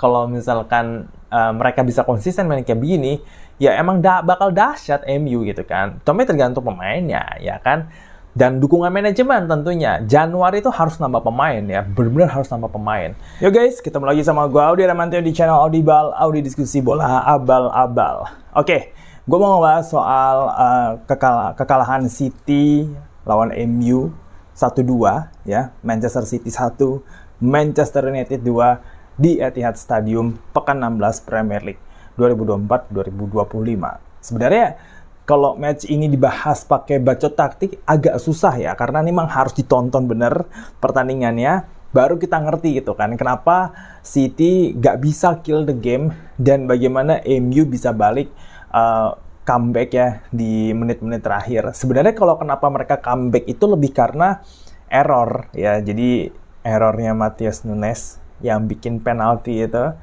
kalau misalkan mereka bisa konsisten main kayak begini, ya emang bakal dahsyat MU gitu kan. Tapi tergantung pemainnya, ya kan. Dan dukungan manajemen tentunya. Januari itu harus nambah pemain ya, benar-benar harus nambah pemain. Yo guys, ketemu lagi sama gue Audi Ramantio di channel Audibal, Audi diskusi bola abal-abal. Oke, gue mau ngebahas soal kekalahan City lawan MU 1-2 ya, Manchester City 1, Manchester United 2 di Etihad Stadium pekan 16 Premier League 2024-2025. Sebenarnya kalau match ini dibahas pakai bacot taktik agak susah ya, karena memang harus ditonton bener pertandingannya baru kita ngerti gitu kan kenapa City gak bisa kill the game dan bagaimana MU bisa balik comeback ya di menit-menit terakhir. Sebenarnya kalau kenapa mereka comeback itu lebih karena error ya, jadi errornya Matheus Nunes yang bikin penalti itu.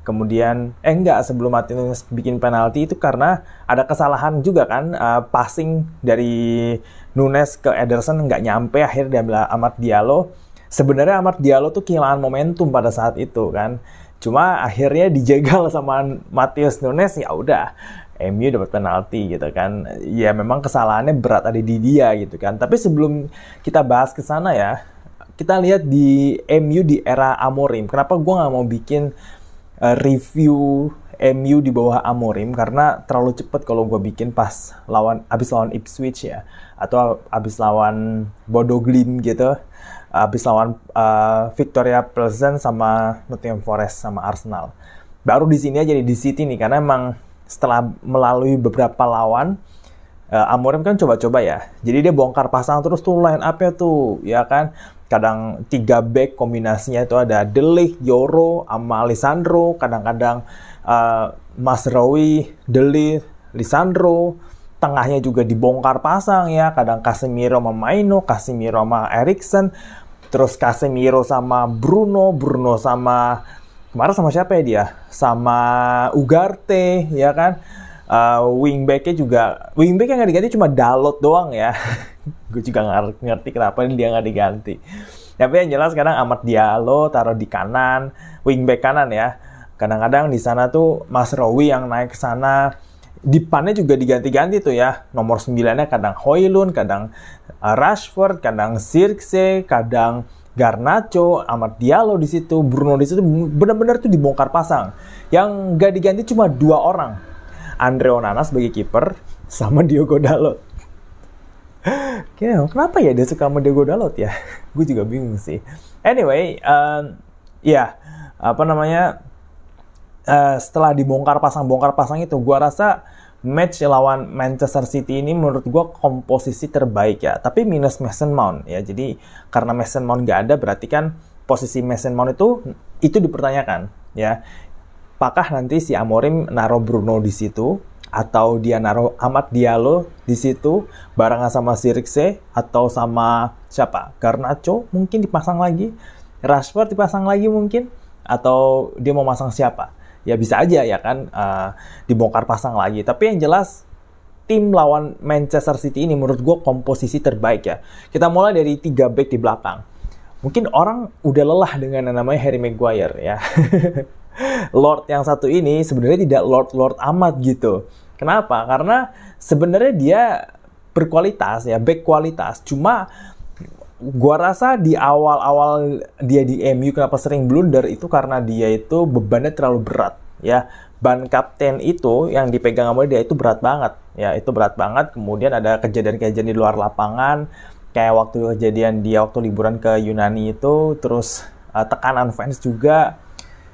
Kemudian, sebelum Matheus Nunes bikin penalti itu karena ada kesalahan juga kan, passing dari Nunes ke Ederson nggak nyampe, akhirnya diambil Amad Diallo. Sebenarnya Amad Diallo tuh kehilangan momentum pada saat itu kan, cuma akhirnya dijegal sama Matheus Nunes, ya udah MU dapat penalti gitu kan. Ya memang kesalahannya berat ada di dia gitu kan. Tapi sebelum kita bahas ke sana ya, kita lihat di MU di era Amorim. Kenapa gue nggak mau bikin review MU di bawah Amorim? Karena terlalu cepat kalau gue bikin pas abis lawan Ipswich ya, atau abis lawan Bodo Glimt gitu, abis lawan Victoria Pleasant sama Nottingham Forest sama Arsenal. Baru di sini aja di City nih, karena emang setelah melalui beberapa lawan, Amorim kan coba-coba ya. Jadi dia bongkar pasang terus tuh line up-nya tuh, ya kan. Kadang 3 back kombinasinya itu ada De Ligt, Yoro, sama Lisandro. Kadang-kadang Mazraoui, De Ligt, Lisandro. Tengahnya juga dibongkar pasang ya. Kadang Casemiro sama Maino, Casemiro sama Eriksen. Terus Casemiro sama Bruno sama... Kemarin sama siapa ya dia? Sama Ugarte, ya kan? Wingback-nya juga, wingback yang nggak diganti cuma Dalot doang ya. Gue juga ngerti kenapa dia nggak diganti. Tapi yang jelas sekarang Amad Diallo taruh di kanan, wingback kanan ya. Kadang-kadang di sana tuh Mazraoui yang naik ke sana. Depannya juga diganti-ganti tuh ya. Nomor 9-nya kadang Højlund, kadang Rashford, kadang Zirkzee, kadang Garnacho, Amad Diallo di situ, Bruno di situ, benar-benar tuh dibongkar pasang. Yang nggak diganti cuma 2 orang. Andre Onana sebagai kiper sama Diogo Dalot. Kenapa ya dia suka sama Diogo Dalot ya? Gue juga bingung sih. Anyway, setelah dibongkar pasang itu, gue rasa match lawan Manchester City ini menurut gue komposisi terbaik ya. Tapi minus Mason Mount ya. Jadi karena Mason Mount gak ada, berarti kan posisi Mason Mount itu dipertanyakan ya. Apakah nanti si Amorim naruh Bruno di situ, atau dia naruh Amad Diallo di situ barengan sama Zirkzee, atau sama siapa? Garnacho mungkin dipasang lagi, Rashford dipasang lagi mungkin, atau dia mau masang siapa? Ya bisa aja ya kan, dibongkar pasang lagi. Tapi yang jelas tim lawan Manchester City ini menurut gue komposisi terbaik ya. Kita mulai dari 3 back di belakang. Mungkin orang udah lelah dengan yang namanya Harry Maguire ya. Lord yang satu ini sebenarnya tidak Lord amat gitu. Kenapa? Karena sebenarnya dia berkualitas ya, back kualitas. Cuma gua rasa di awal-awal dia di MU kenapa sering blunder itu karena dia itu bebannya terlalu berat ya. Ban kapten itu yang dipegang sama dia itu berat banget ya, itu berat banget. Kemudian ada kejadian-kejadian di luar lapangan kayak waktu kejadian dia waktu liburan ke Yunani itu, terus tekanan fans juga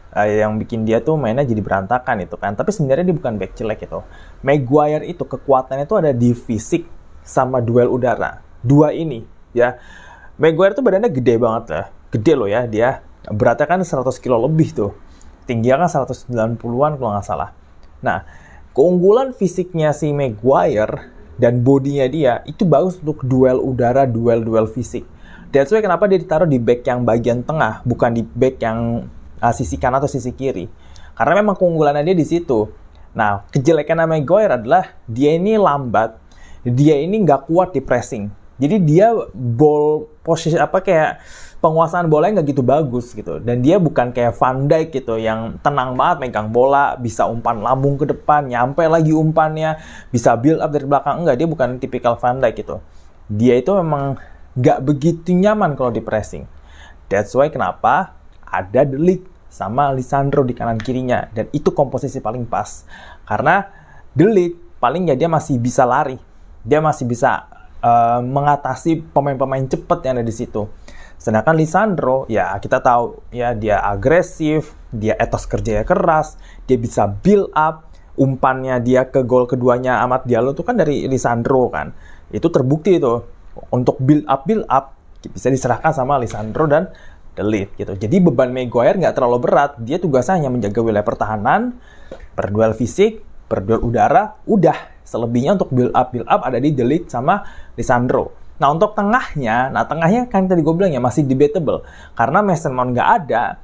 yang bikin dia tuh mainnya jadi berantakan itu kan. Tapi sebenarnya dia bukan back jelek itu. Maguire itu kekuatannya tuh ada di fisik sama duel udara. Dua ini ya. Maguire tuh badannya gede banget ya. Gede loh ya dia. Beratnya kan 100 kilo lebih tuh. Tingginya kan 190-an kalau nggak salah. Nah, keunggulan fisiknya si Maguire dan bodinya dia itu bagus untuk duel udara, duel fisik. That's why kenapa dia ditaruh di back yang bagian tengah, bukan di back yang sisi kanan atau sisi kiri. Karena memang keunggulannya dia di situ. Nah, kejelekan Maguire adalah dia ini lambat, dia ini nggak kuat di pressing. Jadi dia ball posisi penguasaan bolanya nggak gitu bagus gitu. Dan dia bukan kayak Van Dijk gitu yang tenang banget megang bola, bisa umpan lambung ke depan, nyampe lagi umpannya, bisa build up dari belakang. Enggak, dia bukan tipikal Van Dijk gitu. Dia itu memang nggak begitu nyaman kalau di pressing. That's why kenapa ada De Ligt sama Lisandro di kanan kirinya. Dan itu komposisi paling pas. Karena De Ligt paling ya dia masih bisa lari. Dia masih bisa mengatasi pemain-pemain cepat yang ada di situ. Sedangkan Lisandro, ya kita tahu ya dia agresif, dia etos kerjanya keras, dia bisa build up, umpannya dia ke gol keduanya Amad Diallo itu kan dari Lisandro kan. Itu terbukti itu. Untuk build up bisa diserahkan sama Lisandro dan De Ligt gitu. Jadi beban Maguire nggak terlalu berat, dia tugasnya hanya menjaga wilayah pertahanan, berduel fisik, berduel udara, udah. Selebihnya untuk build up ada di De Ligt sama Lisandro. Nah untuk tengahnya kan tadi gue bilang ya masih debatable. Karena Mason Mount nggak ada,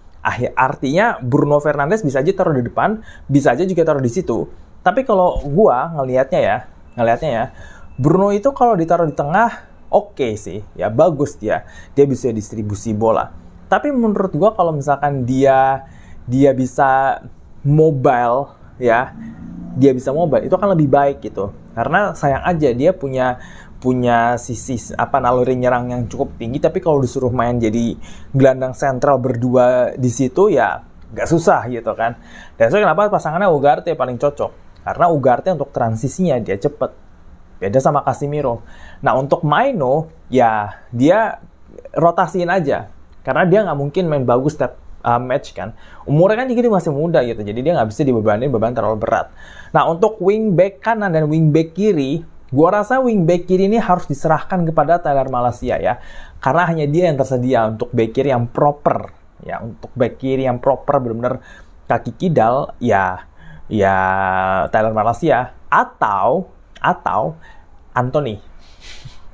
artinya Bruno Fernandes bisa aja taruh di depan, bisa aja juga taruh di situ. Tapi kalau gue ngelihatnya ya, Bruno itu kalau ditaruh di tengah, oke sih, ya bagus dia bisa distribusi bola. Tapi menurut gue kalau misalkan dia bisa mobile ya, itu kan lebih baik gitu. Karena sayang aja dia punya sisi naluri nyerang yang cukup tinggi, tapi kalau disuruh main jadi gelandang sentral berdua di situ ya nggak susah gitu kan. Dan so kenapa pasangannya Ugarte paling cocok? Karena Ugarte untuk transisinya dia cepet. Beda sama Casemiro. Nah untuk Maino ya dia rotasiin aja. Karena dia nggak mungkin main bagus setiap match kan. Umurnya kan juga masih muda gitu. Jadi dia nggak bisa dibebani beban terlalu berat. Nah untuk wingback kanan dan wingback kiri, gua rasa wingback kiri ini harus diserahkan kepada Tyler Malacia ya. Karena hanya dia yang tersedia untuk back kiri yang proper. Ya, untuk back kiri yang proper benar-benar kaki kidal ya Tyler Malacia atau Anthony.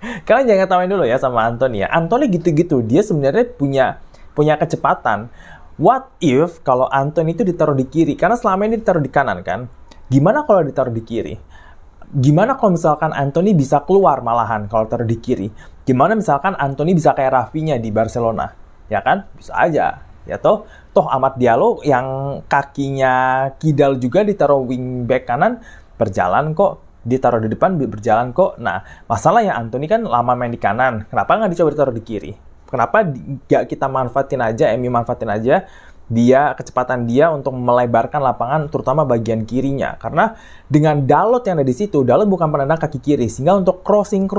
Kalian jangan ketawain dulu ya sama Anthony ya. Anthony gitu-gitu, dia sebenarnya punya kecepatan. What if kalau Anthony itu ditaruh di kiri? Karena selama ini ditaruh di kanan kan. Gimana kalau ditaruh di kiri? Gimana kalau misalkan Anthony bisa keluar malahan kalau taruh di kiri? Gimana misalkan Anthony bisa kayak Rafinha di Barcelona? Ya kan? Bisa aja. Ya toh Amad Diallo yang kakinya kidal juga ditaruh wingback kanan berjalan kok. Ditaruh di depan berjalan kok. Nah, masalahnya Anthony kan lama main di kanan. Kenapa nggak dicoba ditaruh di kiri? Kenapa nggak kita MU manfaatin aja kecepatan dia untuk melebarkan lapangan, terutama bagian kirinya. Karena dengan Dalot yang ada di situ, Dalot bukan penendang kaki kiri, sehingga untuk crossing,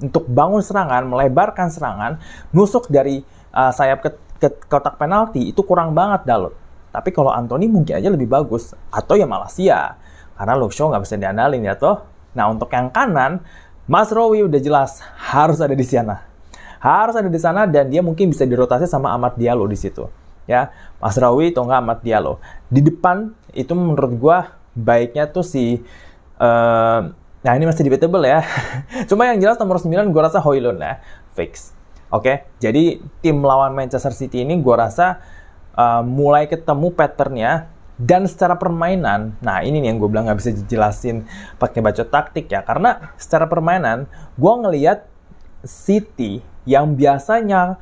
untuk bangun serangan, melebarkan serangan, nusuk dari sayap ke kotak penalti, itu kurang banget Dalot. Tapi kalau Anthony mungkin aja lebih bagus. Atau ya Malacia. Karena Luke Shaw nggak bisa diandalin ya toh. Nah untuk yang kanan, Mazraoui udah jelas harus ada di sana. Dan dia mungkin bisa dirotasi sama Amad Diallo di situ. Ya, Mazraoui atau nggak Amad Diallo. Di depan itu menurut gua baiknya tuh nah ini masih debatable ya. Cuma yang jelas nomor 9 gua rasa Højlund ya, fix. Oke, jadi tim lawan Manchester City ini gua rasa mulai ketemu patternnya. Dan secara permainan, nah ini nih yang gue bilang nggak bisa dijelasin pakai bacot taktik ya. Karena secara permainan, gue ngelihat City yang biasanya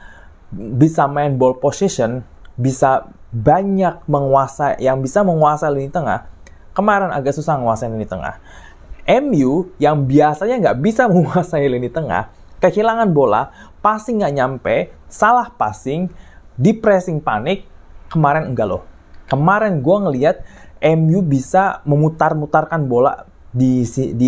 bisa main ball possession, bisa banyak bisa menguasai lini tengah, kemarin agak susah menguasai lini tengah. MU yang biasanya nggak bisa menguasai lini tengah, kehilangan bola, passing nggak nyampe, salah passing, di pressing panik, kemarin enggak loh. Kemarin gue ngelihat MU bisa memutar-mutarkan bola di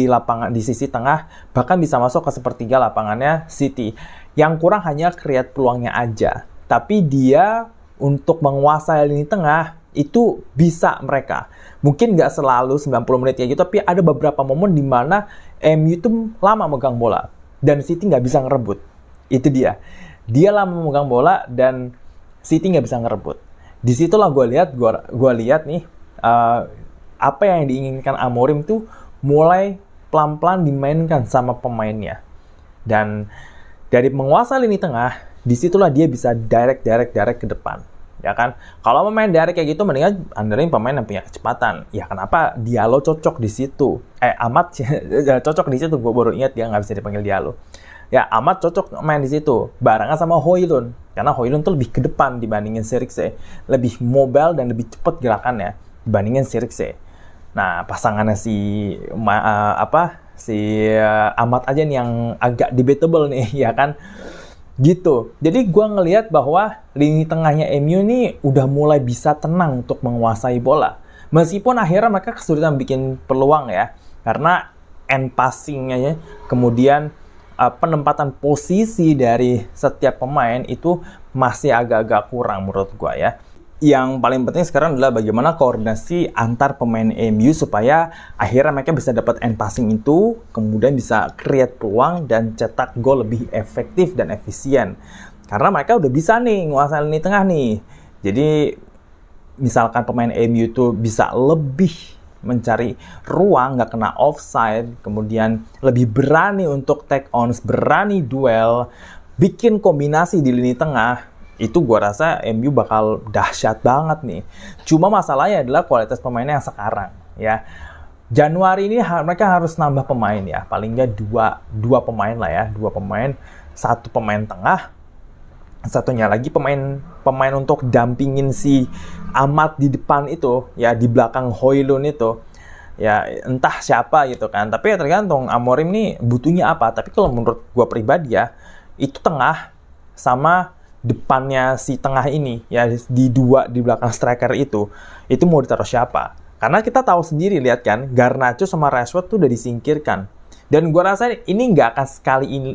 lapangan di sisi tengah, bahkan bisa masuk ke sepertiga lapangannya City. Yang kurang hanya create peluangnya aja. Tapi dia untuk menguasai lini tengah itu bisa mereka. Mungkin nggak selalu 90 menit kayak gitu, tapi ada beberapa momen di mana MU itu lama megang bola dan City nggak bisa ngerebut. Itu dia. Dia lama memegang bola dan City nggak bisa ngerebut. Disitulah gue lihat nih apa yang diinginkan Amorim tuh mulai pelan-pelan dimainkan sama pemainnya. Dan dari menguasai lini tengah, disitulah dia bisa direct ke depan. Ya kan? Kalau pemain direct kayak gitu, mendingan andarin pemain yang punya kecepatan. Ya kenapa Diallo cocok di situ? Amad cocok di situ. Gue baru ingat dia nggak bisa dipanggil Diallo. Ya Amad cocok main di situ. Barengan sama Højlund. Karena Højlund tuh lebih ke depan dibandingin Zirkzee, lebih mobile dan lebih cepat gerakannya dibandingin Zirkzee. Nah, pasangannya Ahmad aja nih yang agak debatable nih, ya kan? Gitu. Jadi gue ngelihat bahwa lini tengahnya MU nih udah mulai bisa tenang untuk menguasai bola. Meskipun akhirnya mereka kesulitan bikin peluang ya, karena end passing-nya, kemudian penempatan posisi dari setiap pemain itu masih agak-agak kurang menurut gue ya. Yang paling penting sekarang adalah bagaimana koordinasi antar pemain MU supaya akhirnya mereka bisa dapat end passing itu, kemudian bisa create peluang dan cetak gol lebih efektif dan efisien. Karena mereka udah bisa nih nguasain lini tengah nih. Jadi misalkan pemain MU itu bisa lebih mencari ruang, nggak kena offside, kemudian lebih berani untuk take on, berani duel, bikin kombinasi di lini tengah, itu gue rasa MU bakal dahsyat banget nih. Cuma masalahnya adalah kualitas pemainnya yang sekarang ya. Januari ini mereka harus nambah pemain ya, paling nggak dua pemain lah ya, 2 pemain, 1 pemain tengah, satunya lagi pemain untuk dampingin si Ahmad di depan itu ya, di belakang Højlund itu ya, entah siapa gitu kan. Tapi ya tergantung Amorim nih butuhnya apa. Tapi kalau menurut gue pribadi ya, itu tengah sama depannya si tengah ini ya, di belakang striker itu mau ditaruh siapa? Karena kita tahu sendiri, lihat kan, Garnacho sama Rashford tuh udah disingkirkan. Dan gue rasa ini nggak akan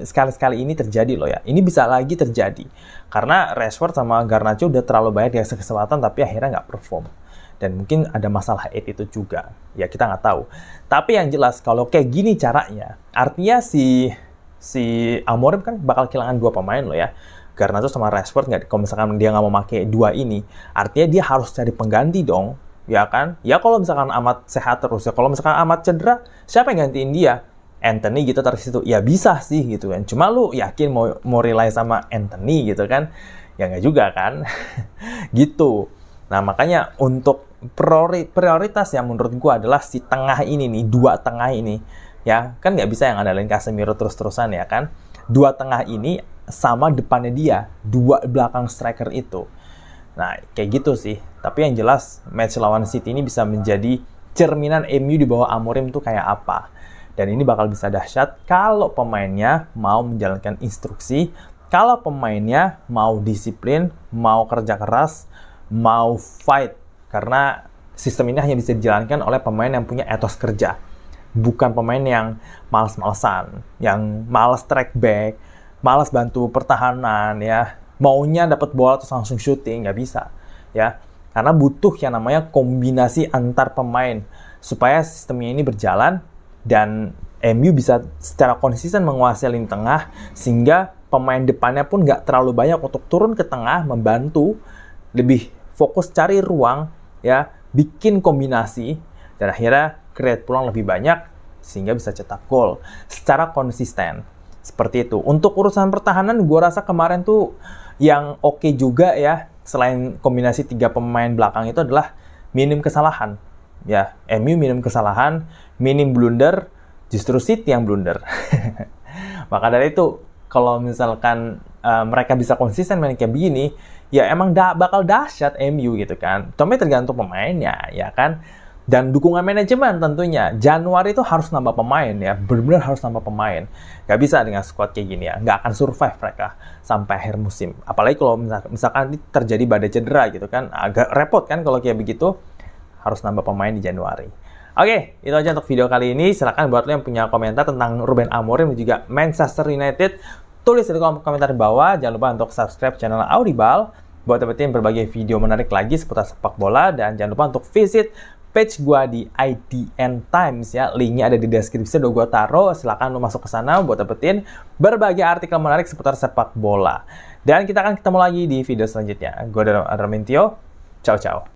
sekali-sekali ini terjadi loh ya. Ini bisa lagi terjadi. Karena Rashford sama Garnacho udah terlalu banyak dikasih kesempatan tapi akhirnya nggak perform. Dan mungkin ada masalah attitude juga. Ya kita nggak tahu. Tapi yang jelas kalau kayak gini caranya, artinya si Amorim kan bakal kehilangan 2 pemain loh ya. Garnacho sama Rashford, kalau misalkan dia nggak mau pakai 2 ini, artinya dia harus cari pengganti dong. Ya kan? Ya kalau misalkan Ahmad sehat terus ya. Kalau misalkan Ahmad cedera, siapa yang gantiin dia? Anthony gitu taruh situ, ya bisa sih gitu kan. Cuma lu yakin mau rely sama Anthony gitu kan? Ya nggak juga kan? Gitu. Nah makanya untuk prioritas yang menurut gua adalah si tengah ini nih, 2 tengah ini. Ya kan nggak bisa yang andalin Casemiro terus-terusan ya kan? 2 tengah ini sama depannya dia, 2 belakang striker itu. Nah kayak gitu sih. Tapi yang jelas match lawan City ini bisa menjadi cerminan MU di bawah Amorim tuh kayak apa. Dan ini bakal bisa dahsyat kalau pemainnya mau menjalankan instruksi, kalau pemainnya mau disiplin, mau kerja keras, mau fight. Karena sistem ini hanya bisa dijalankan oleh pemain yang punya etos kerja. Bukan pemain yang malas-malesan, yang malas track back, malas bantu pertahanan, ya. Maunya dapat bola terus langsung shooting, nggak bisa. Ya. Karena butuh yang namanya kombinasi antar pemain supaya sistemnya ini berjalan dan MU bisa secara konsisten menguasai lini tengah sehingga pemain depannya pun nggak terlalu banyak untuk turun ke tengah membantu, lebih fokus cari ruang ya, bikin kombinasi dan akhirnya create peluang lebih banyak sehingga bisa cetak gol secara konsisten. Seperti itu. Untuk urusan pertahanan gue rasa kemarin tuh yang oke juga ya, selain kombinasi 3 pemain belakang itu adalah minim kesalahan. Ya, MU minim kesalahan, minim blunder, justru City yang blunder. Maka dari itu, kalau misalkan mereka bisa konsisten main kayak begini, ya emang bakal dahsyat MU gitu kan. Tapi tergantung pemainnya, ya kan. Dan dukungan manajemen tentunya. Januari itu harus nambah pemain ya, benar-benar harus nambah pemain. Gak bisa dengan squad kayak gini ya, gak akan survive mereka sampai akhir musim. Apalagi kalau misalkan terjadi badai cedera gitu kan, agak repot kan kalau kayak begitu. Harus nambah pemain di Januari. Oke, itu aja untuk video kali ini. Silahkan buat lo yang punya komentar tentang Ruben Amorim dan juga Manchester United, tulis di kolom komentar di bawah. Jangan lupa untuk subscribe channel Audible buat dapetin berbagai video menarik lagi seputar sepak bola. Dan jangan lupa untuk visit page gua di IDN Times ya. Linknya ada di deskripsi, udah gua taruh. Silahkan lo masuk ke sana buat dapetin berbagai artikel menarik seputar sepak bola. Dan kita akan ketemu lagi di video selanjutnya. Gua Darmintio. Ciao, ciao.